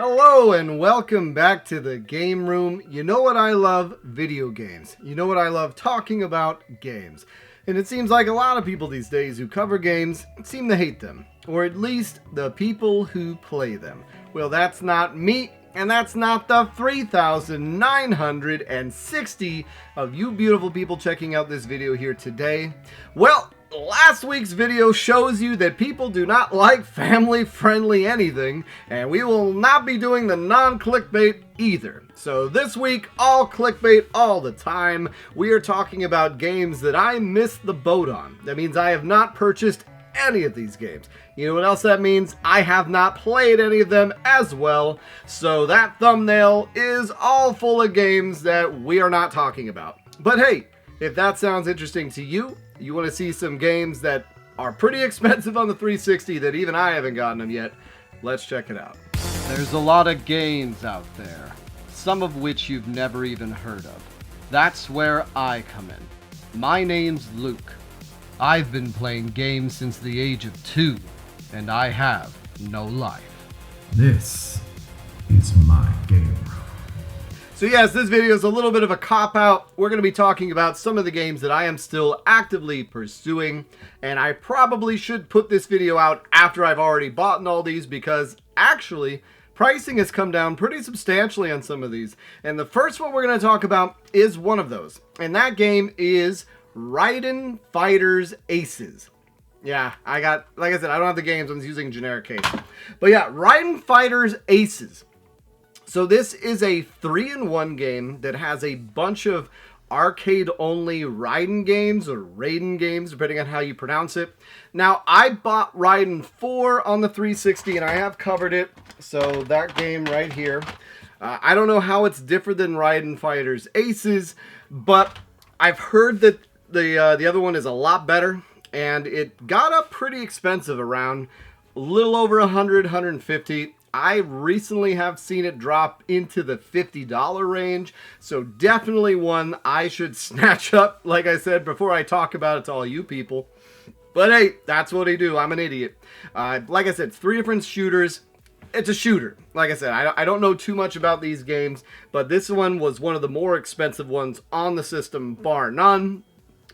Hello and welcome back to the game room. You know what I love? Video games. You know what I love? Talking about games. And it seems like a lot of people these days who cover games seem to hate them. Or at least the people who play them. Well, that's not me. And that's not the 3,960 of you beautiful people checking out this video here today. Well, last week's video shows you that people do not like family-friendly anything, and we will not be doing the non-clickbait either. So this week, all clickbait all the time. We are talking about games that I missed the boat on. That means I have not purchased any of these games. You know what else that means? I have not played any of them as well. So that thumbnail is all full of games that we are not talking about. But hey, if that sounds interesting to you, you want to see some games that are pretty expensive on the 360 that even I haven't gotten them yet, let's check it out. There's a lot of games out there, some of which you've never even heard of. That's where I come in. My name's Luke. I've been playing games since the age of 2, and I have no life. This is my game room. So yes, this video is a little bit of a cop-out. We're going to be talking about some of the games that I am still actively pursuing, and I probably should put this video out after I've already bought all these because actually pricing has come down pretty substantially on some of these. And the first one we're going to talk about is one of those, and that game is Ryden Fighters Aces. Yeah, like I said, I don't have the games, I'm just using generic case. But yeah, Ryden Fighters Aces. So this is a 3-in-1 game that has a bunch of arcade-only Ryden games, or Ryden games, depending on how you pronounce it. Now, I bought Ryden 4 on the 360, and I have covered it. So that game right here. I don't know how it's different than Ryden Fighters Aces, but I've heard that the other one is a lot better, and it got up pretty expensive, around a little over 100, 150. I recently have seen it drop into the $50 range, so definitely one I should snatch up, like I said, before I talk about it to all you people. But hey, that's what I do. I'm an idiot. Like I said, it's 3 different shooters. It's a shooter. Like I said, I don't know too much about these games, but this one was one of the more expensive ones on the system, bar none.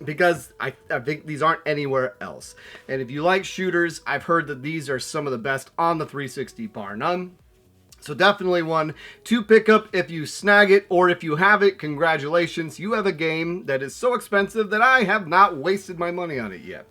Because I think these aren't anywhere else. And if you like shooters, I've heard that these are some of the best on the 360, bar none. So definitely one to pick up if you snag it, or if you have it, congratulations. You have a game that is so expensive that I have not wasted my money on it yet.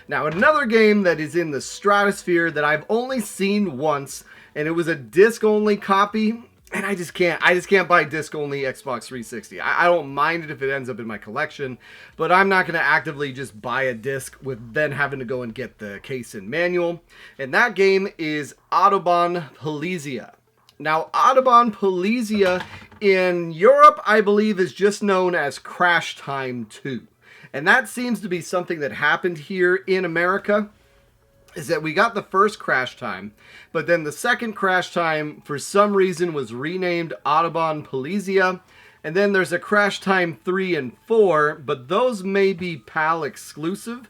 Now, another game that is in the stratosphere that I've only seen once, and it was a disc-only copy. And I just can't buy disc-only Xbox 360. I don't mind it if it ends up in my collection, but I'm not going to actively just buy a disc with then having to go and get the case and manual. And that game is Autobonsia. Now, Autobonsia in Europe, I believe, is just known as Crash Time 2. And that seems to be something that happened here in America. Is that we got the first Crash Time, but then the second Crash Time, for some reason, was renamed Autobonsia, and then there's a Crash Time 3 and 4, but those may be PAL exclusive,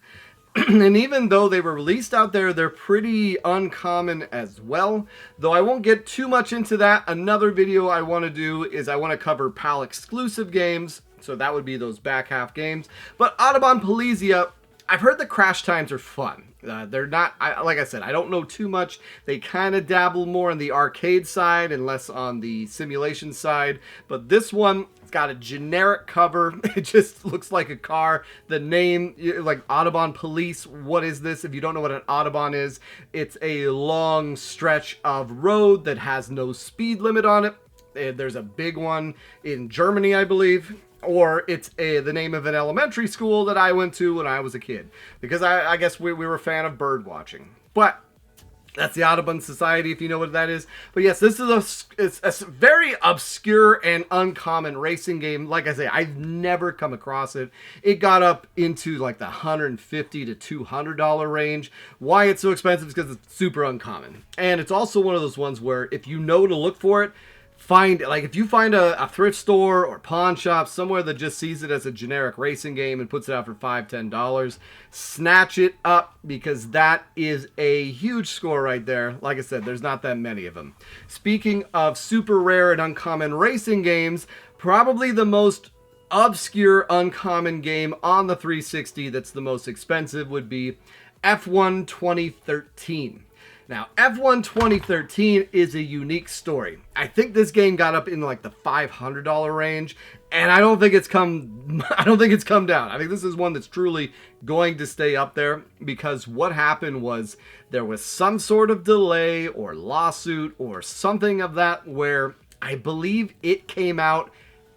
and even though they were released out there, they're pretty uncommon as well, though I won't get too much into that. Another video I want to do is I want to cover PAL exclusive games, so that would be those back half games, but Autobonsia, I've heard the Crash Times are fun. They're not, like I said, I don't know too much. They kind of dabble more on the arcade side and less on the simulation side. But this one, it's got a generic cover. It just looks like a car. The name, like Autobahn Police, what is this? If you don't know what an Autobahn is, it's a long stretch of road that has no speed limit on it. There's a big one in Germany, I believe. Or it's the name of an elementary school that I went to when I was a kid. Because I guess we were a fan of bird watching. But that's the Autobahn Society, if you know what that is. But yes, this is it's a very obscure and uncommon racing game. Like I say, I've never come across it. It got up into like the $150 to $200 range. Why it's so expensive is because it's super uncommon. And it's also one of those ones where if you know to look for it, if you find a thrift store or pawn shop somewhere that just sees it as a generic racing game and puts it out for $5-10, snatch it up, because that is a huge score right there. Like I said, there's not that many of them. Speaking of super rare and uncommon racing games, probably the most obscure uncommon game on the 360 that's the most expensive would be F1 2013. Now, F1 2013 is a unique story. I think this game got up in like the $500 range, and I don't think it's come down. I think this is one that's truly going to stay up there, because what happened was there was some sort of delay or lawsuit or something of that, where I believe it came out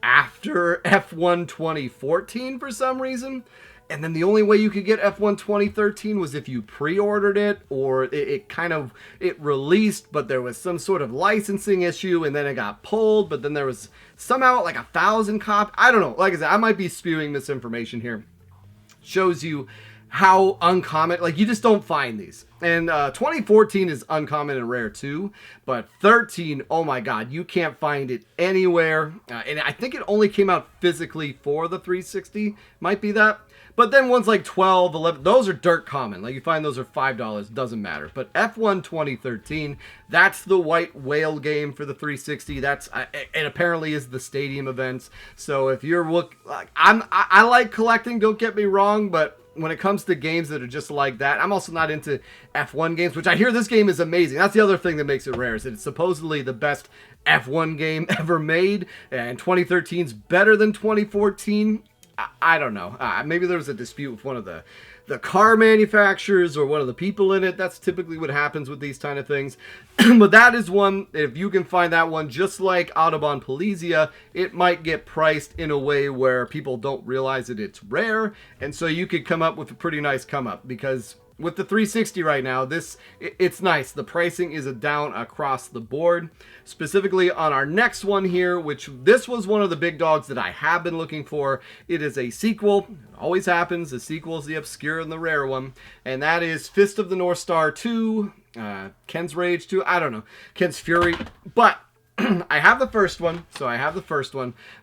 after F1 2014 for some reason. And then the only way you could get F1 2013 was if you pre-ordered it, or it released, but there was some sort of licensing issue, and then it got pulled, but then there was somehow like 1,000 copies. I don't know. Like I said, I might be spewing misinformation here. Shows you how uncommon, like, you just don't find these. And 2014 is uncommon and rare too, but 13, oh my god, you can't find it anywhere. And I think it only came out physically for the 360, might be that. But then ones like 12, 11, those are dirt common. Like, you find those are $5, doesn't matter. But F1 2013, that's the white whale game for the 360. That's it apparently is the stadium events. So if you're I like collecting, don't get me wrong, but when it comes to games that are just like that, I'm also not into F1 games, which I hear this game is amazing. That's the other thing that makes it rare, is that it's supposedly the best F1 game ever made, and 2013's better than 2014. I don't know. Maybe there was a dispute with one of the car manufacturers or one of the people in it. That's typically what happens with these kind of things. But that is one, if you can find that one, just like Autobonsia, it might get priced in a way where people don't realize that it's rare. And so you could come up with a pretty nice come up, because with the 360 right now, it's nice. The pricing is down across the board. Specifically on our next one here, which this was one of the big dogs that I have been looking for. It is a sequel. It always happens. The sequel is the obscure and the rare one. And that is Fist of the Northstar 2, Ken's Rage 2, I don't know, Ken's Fury. But I have the first one,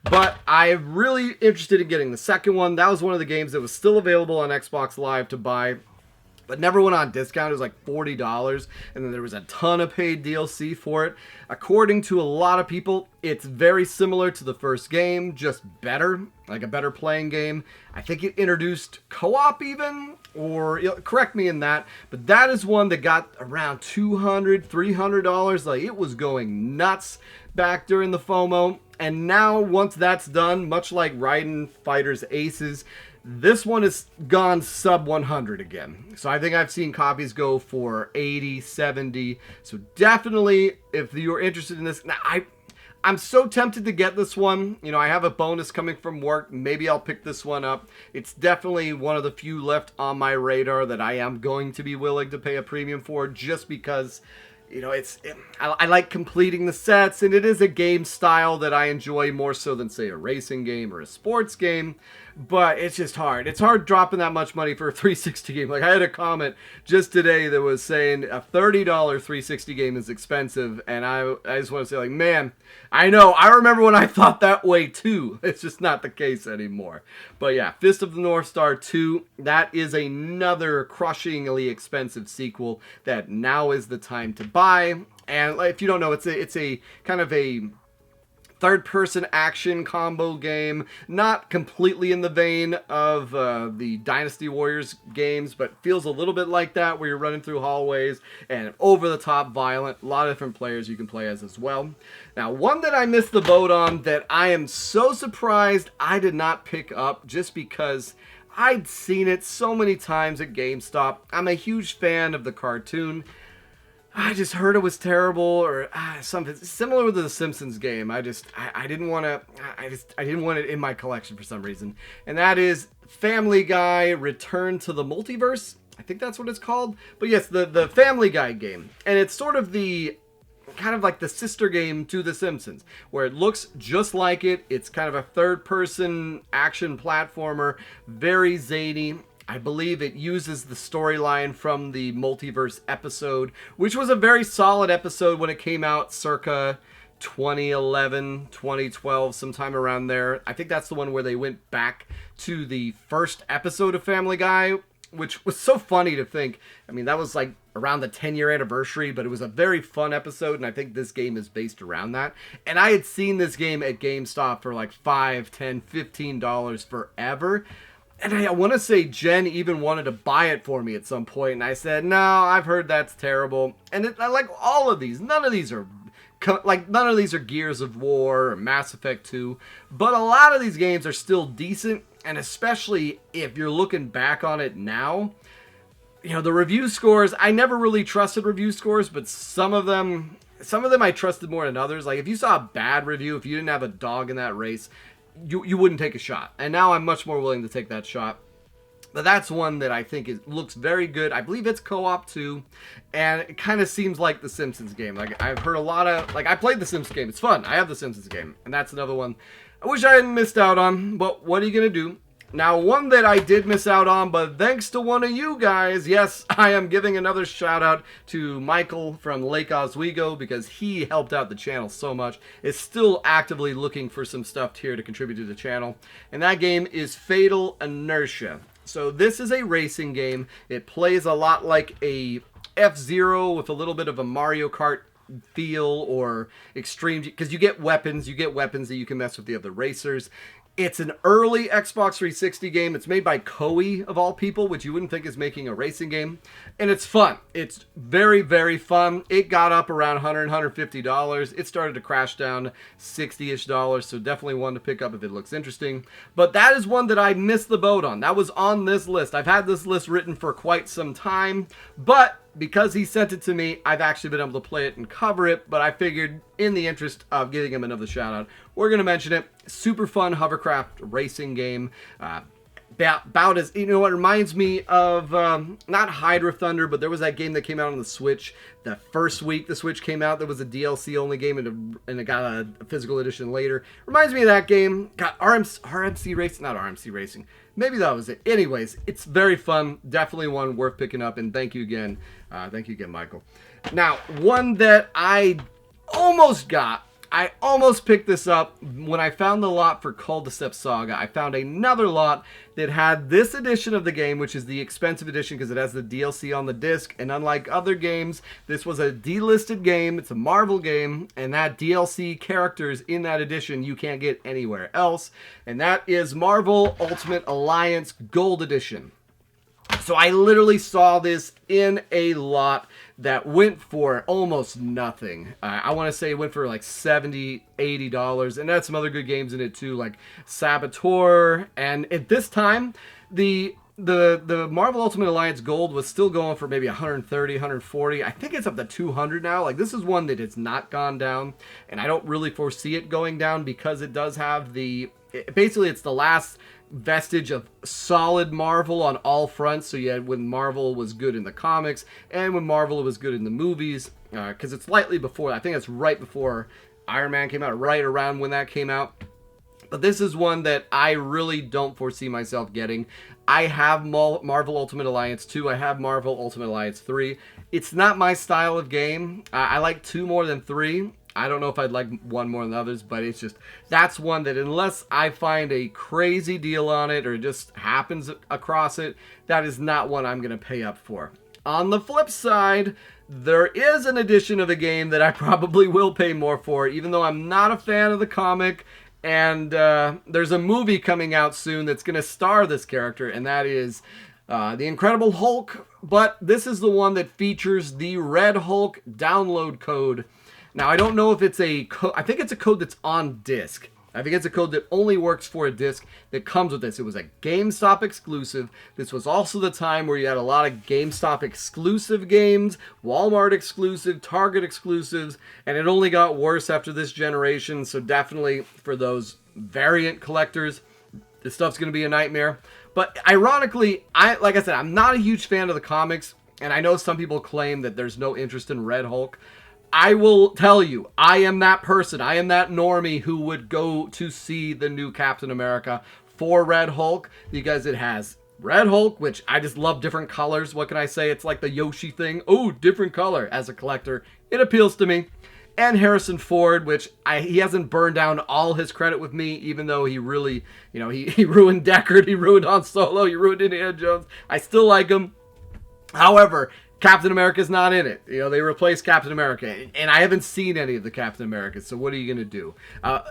but I'm really interested in getting the second one. That was one of the games that was still available on Xbox Live to buy, but never went on discount. It was like $40, and then there was a ton of paid DLC for it. According to a lot of people, it's very similar to the first game, just better, like a better playing game. I think it introduced co-op even, or correct me in that, but that is one that got around $200, $300. Like, it was going nuts back during the FOMO, and now once that's done, much like Ryden Fighters Aces, this one has gone sub 100 again. So I think I've seen copies go for 80, 70. So definitely, if you're interested in this, now I'm so tempted to get this one. You know, I have a bonus coming from work. Maybe I'll pick this one up. It's definitely one of the few left on my radar that I am going to be willing to pay a premium for, just because, you know, I like completing the sets, and it is a game style that I enjoy more so than, say, a racing game or a sports game. But it's just hard. It's hard dropping that much money for a 360 game. Like, I had a comment just today that was saying a $30 360 game is expensive, and I just want to say, like, man, I know. I remember when I thought that way too. It's just not the case anymore. But yeah, Fist of the Northstar 2, that is another crushingly expensive sequel that now is the time to buy. And if you don't know, it's a kind of a third-person action combo game, not completely in the vein of the Dynasty Warriors games, but feels a little bit like that, where you're running through hallways and over-the-top violent. A lot of different players you can play as well. Now, one that I missed the boat on that I am so surprised I did not pick up, just because I'd seen it so many times at GameStop. I'm a huge fan of the cartoon. I just heard it was terrible, or something similar with the Simpsons game. I didn't want it in my collection for some reason. And that is Family Guy Return to the Multiverse. I think that's what it's called. But yes, the Family Guy game. And it's sort of the kind of like the sister game to the Simpsons, where it looks just like it. It's kind of a third-person action platformer, very zany. I believe it uses the storyline from the Multiverse episode, which was a very solid episode when it came out circa 2011, 2012, sometime around there. I think that's the one where they went back to the first episode of Family Guy, which was so funny to think. I mean, that was like around the 10-year anniversary, but it was a very fun episode, and I think this game is based around that. And I had seen this game at GameStop for like $5, $10, $15 forever. And I want to say Jen even wanted to buy it for me at some point, and I said, no, I've heard that's terrible. And I like all of these. None of these are Gears of War or Mass Effect 2, but a lot of these games are still decent, and especially if you're looking back on it now, you know, the review scores, I never really trusted review scores, but some of them I trusted more than others. Like if you saw a bad review, if you didn't have a dog in that race, you wouldn't take a shot. And now I'm much more willing to take that shot. But that's one that I think looks very good. I believe it's co-op too, and it kind of seems like the Simpsons game. Like I've heard a lot of, like I played the Simpsons game. It's fun. I have the Simpsons game, and that's another one I wish I hadn't missed out on. But what are you gonna do? Now, one that I did miss out on, but thanks to one of you guys, yes, I am giving another shout out to Michael from Lake Oswego because he helped out the channel so much. Is still actively looking for some stuff here to contribute to the channel, and that game is Fatal Inertia. So this is a racing game. It plays a lot like a F-Zero with a little bit of a Mario Kart feel or extreme, because you get weapons that you can mess with the other racers. It's an early Xbox 360 game. It's made by Koei, of all people, which you wouldn't think is making a racing game. And it's fun. It's very, very fun. It got up around $100, $150. It started to crash down $60-ish, so definitely one to pick up if it looks interesting. But that is one that I missed the boat on. That was on this list. I've had this list written for quite some time, but because he sent it to me, I've actually been able to play it and cover it, but I figured in the interest of giving him another shout out, we're going to mention it. Super fun hovercraft racing game. About as, you know what, reminds me of, not Hydra Thunder, but there was that game that came out on the Switch. The first week the Switch came out, there was a DLC only game, and it got a physical edition later. Reminds me of that game. Got RMC Racing, not RMC Racing. Maybe that was it. Anyways, it's very fun. Definitely one worth picking up, and thank you again. Thank you again, Michael. Now, one that I almost picked this up when I found the lot for Cul-de-Sac Saga. I found another lot that had this edition of the game, which is the expensive edition because it has the DLC on the disc. And unlike other games, this was a delisted game. It's a Marvel game, and that DLC characters in that edition you can't get anywhere else. And that is Marvel Ultimate Alliance Gold Edition. So I literally saw this in a lot that went for almost nothing. I want to say it went for like $70, $80, and that's some other good games in it too, like Saboteur. And at this time, the Marvel Ultimate Alliance Gold was still going for maybe $130, $140. I think it's up to $200 now. Like, this is one that has not gone down, and I don't really foresee it going down because it does have basically it's the last vestige of solid Marvel on all fronts. So you had when Marvel was good in the comics and when Marvel was good in the movies, because it's slightly before, I think it's right before Iron Man came out, right around when that came out. But this is one that I really don't foresee myself getting. I have Marvel Ultimate Alliance 2. I have Marvel Ultimate Alliance 3. It's not my style of game. I like 2 more than 3. I don't know if I'd like 1 more than others, but it's just, that's one that unless I find a crazy deal on it or just happens across it, that is not one I'm going to pay up for. On the flip side, there is an edition of the game that I probably will pay more for, even though I'm not a fan of the comic. And there's a movie coming out soon that's going to star this character, and that is The Incredible Hulk. But this is the one that features the Red Hulk download code. Now, I don't know if it's a code. I think it's a code that's on disc. I think it's a code that only works for a disc that comes with this. It was a GameStop exclusive. This was also the time where you had a lot of GameStop exclusive games, Walmart exclusive, Target exclusives, and it only got worse after this generation. So definitely for those variant collectors, this stuff's going to be a nightmare. But ironically, like I said, I'm not a huge fan of the comics, and I know some people claim that there's no interest in Red Hulk. I will tell you, I am that person. I am that normie who would go to see the new Captain America for Red Hulk because it has Red Hulk, which I just love different colors. What can I say? It's like the Yoshi thing. Oh, different color. As a collector, it appeals to me. and Harrison Ford, which he hasn't burned down all his credit with me, even though he really, he ruined Deckard, he ruined Han Solo, he ruined Indiana Jones. I still like him. However, Captain America's not in it. They replaced Captain America, and I haven't seen any of the Captain Americas, so what are you going to do?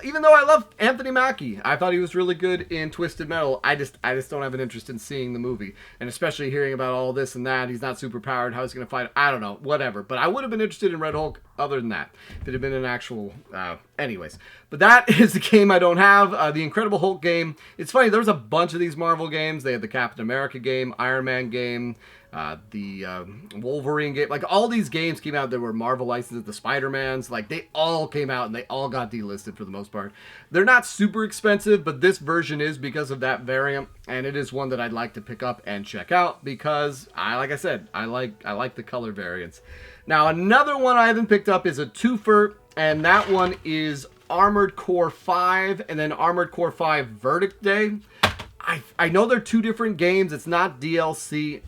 Even though I love Anthony Mackie, I thought he was really good in Twisted Metal, I just don't have an interest in seeing the movie, and especially hearing about all this and that. He's not super powered, how he's going to fight, I don't know, whatever. But I would have been interested in Red Hulk other than that, if it had been an actual, anyways. But that is the game I don't have, the Incredible Hulk game. It's funny, there's a bunch of these Marvel games. They had the Captain America game, Iron Man game, the Wolverine game. Like, all these games came out that were Marvel licenses, the Spider-Mans, like, they all came out and they all got delisted for the most part. They're not super expensive, but this version is because of that variant, and it is one that I'd like to pick up and check out because, like I said, I like the color variants. Now, another one I haven't picked up is a twofer, and that one is Armored Core 5 and then Armored Core 5 Verdict Day. I know they're two different games. It's not DLC.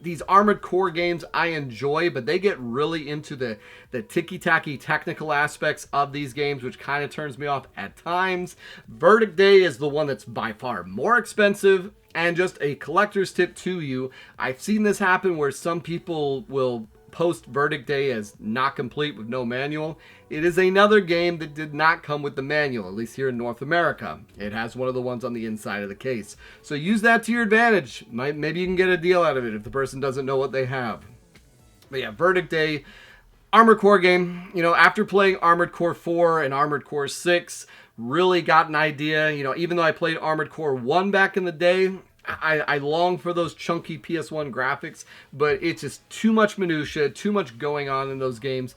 These Armored Core games I enjoy, but they get really into the ticky-tacky technical aspects of these games, which kind of turns me off at times. Verdict Day is the one that's by far more expensive, and just a collector's tip to you. I've seen this happen where some people will post Verdict Day as not complete with no manual. It is another game that did not come with the manual, at least here in North America. It has one of the ones on the inside of the case. So use that to your advantage. Maybe you can get a deal out of it if the person doesn't know what they have. But yeah, Verdict Day, Armored Core game. After playing Armored Core 4 and Armored Core 6, really got an idea. Even though I played Armored Core 1 back in the day, I long for those chunky PS1 graphics, but it's just too much minutia, too much going on in those games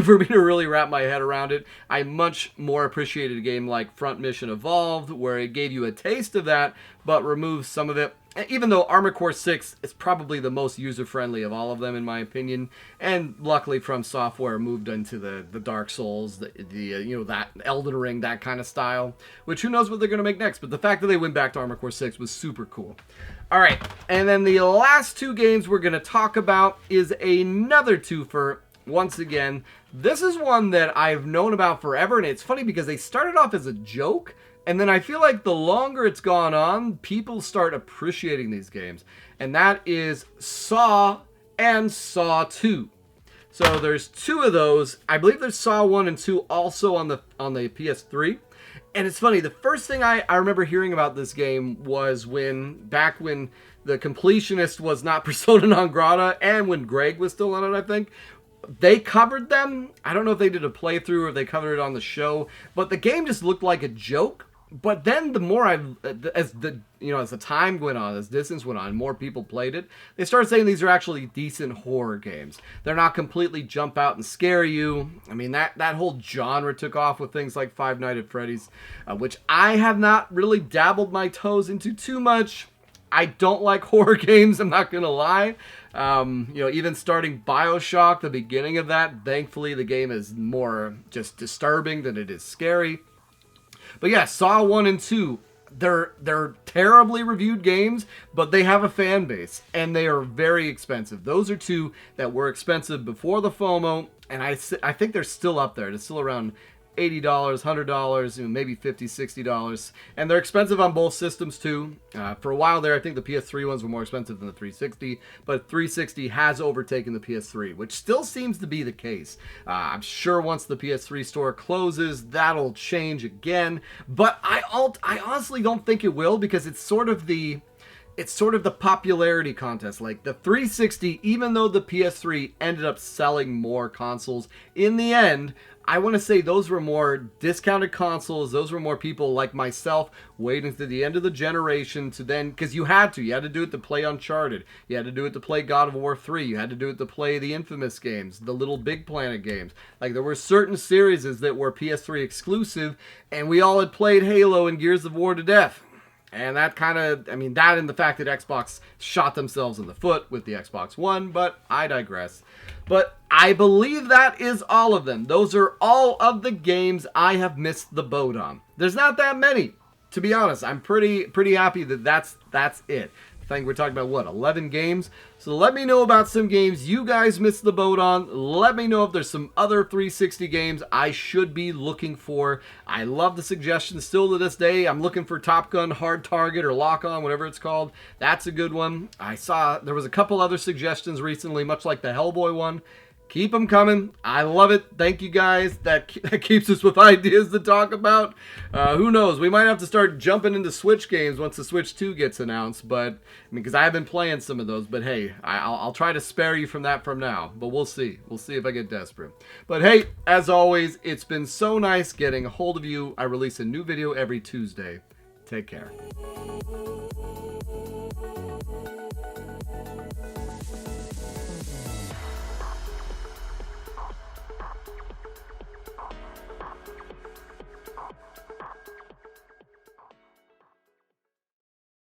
for me to really wrap my head around it. I much more appreciated a game like Front Mission Evolved, where it gave you a taste of that, but removed some of it. Even though Armored Core 6 is probably the most user-friendly of all of them, in my opinion, and luckily From Software moved into the Dark Souls, that Elden Ring, that kind of style, which who knows what they're going to make next, but the fact that they went back to Armored Core 6 was super cool. Alright, and then the last two games we're going to talk about is another twofer. Once again, this is one that I've known about forever, and it's funny because they started off as a joke, and then I feel like the longer it's gone on, people start appreciating these games. And that is Saw and Saw 2. So there's two of those. I believe there's Saw 1 and 2 also on the PS3. And it's funny, the first thing I remember hearing about this game was back when the completionist was not persona non grata, and when Greg was still on it, I think. They covered them. I don't know if they did a playthrough or they covered it on the show, but the game just looked like a joke. But then the more as the time went on, as distance went on, more people played it, they started saying these are actually decent horror games. They're not completely jump out and scare you. I mean, that whole genre took off with things like Five Nights at Freddy's, which I have not really dabbled my toes into too much. I don't like horror games, I'm not gonna lie. Even starting BioShock, the beginning of that, thankfully the game is more just disturbing than it is scary. But yeah, Saw 1 and 2, they're terribly reviewed games, but they have a fan base, and they are very expensive. Those are two that were expensive before the FOMO, and I think they're still up there. It's still around $80, $100, maybe $50, $60, and they're expensive on both systems too. For a while there, I think the PS3 ones were more expensive than the 360, but 360 has overtaken the PS3, which still seems to be the case. I'm sure once the PS3 store closes, that'll change again, but I honestly don't think it will, because it's sort of the popularity contest. Like the 360, even though the PS3 ended up selling more consoles, in the end, I want to say those were more discounted consoles. Those were more people like myself waiting to the end of the generation to then, because you had to do it to play Uncharted. You had to do it to play God of War 3. You had to do it to play the Infamous games, the Little Big Planet games. Like, there were certain series that were PS3 exclusive, and we all had played Halo and Gears of War to death. And that that and the fact that Xbox shot themselves in the foot with the Xbox One, but I digress. But I believe that is all of them. Those are all of the games I have missed the boat on. There's not that many, to be honest. I'm pretty happy that that's it. I think we're talking about, what, 11 games? So let me know about some games you guys missed the boat on. Let me know if there's some other 360 games I should be looking for. I love the suggestions still to this day. I'm looking for Top Gun, Hard Target, or Lock On, whatever it's called. That's a good one. I saw there was a couple other suggestions recently, much like the Hellboy one. Keep them coming. I love it. Thank you guys. That keeps us with ideas to talk about. Who knows? We might have to start jumping into Switch games once the Switch 2 gets announced. But I mean, because I have been playing some of those. But hey, I'll try to spare you from that from now. But we'll see. We'll see if I get desperate. But hey, as always, it's been so nice getting a hold of you. I release a new video every Tuesday. Take care.